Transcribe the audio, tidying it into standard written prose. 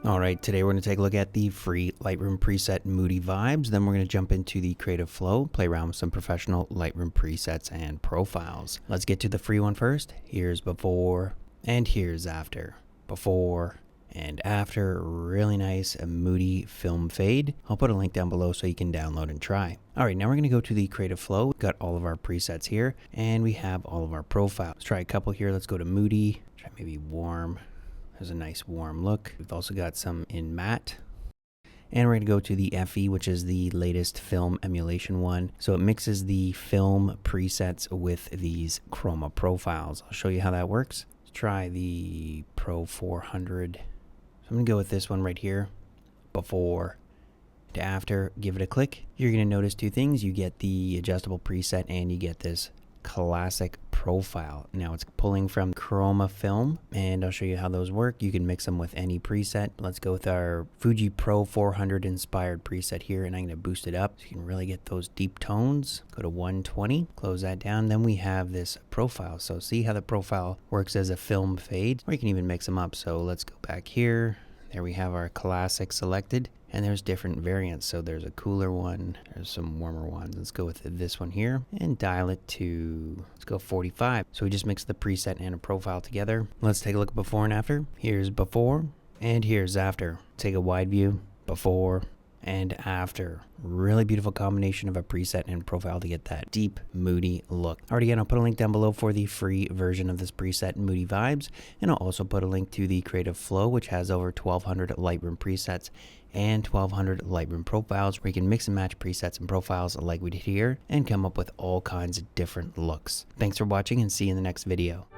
Alright, today we're going to take a look at the free Lightroom preset Moody Vibes. Then we're going to jump into the creative flow, play around with some professional Lightroom presets and profiles. Let's get to the free one first. Here's before and here's after. Before and after. Really nice moody film fade. I'll put a link down below so you can download and try. Alright, now we're going to go to the creative flow. We've got all of our presets here and we have all of our profiles. Let's try a couple here. Let's go to Moody. Try maybe warm. There's a nice warm look. We've also got some in matte. And we're going to go to the FE, which is the latest film emulation one. So it mixes the film presets with these chroma profiles. I'll show you how that works. Let's try the Pro 400. So I'm going to go with this one right here. Before to after, give it a click. You're going to notice two things. You get the adjustable preset and you get this classic profile. Now it's pulling from chroma film and I'll show you how those work. You can mix them with any preset. Let's go with our Fuji Pro 400 inspired preset here, and I'm going to boost it up so you can really get those deep tones. Go to 120, close that down. Then we have this profile. So see how the profile works as a film fade, or you can even mix them up. So let's go back here. There we have our classic selected, and there's different variants. So there's a cooler one, there's some warmer ones. Let's go with this one here and dial it to, let's go 45. So we just mix the preset and a profile together. Let's take a look at before and after. Here's before and here's after. Take a wide view, before and after. Really beautiful combination of a preset and profile to get that deep moody look. Alright, again, I'll put a link down below for the free version of this preset, Moody Vibes, and I'll also put a link to the creative flow, which has over 1200 Lightroom presets and 1200 Lightroom profiles, where you can mix and match presets and profiles like we did here and come up with all kinds of different looks. Thanks for watching and see you in the next video.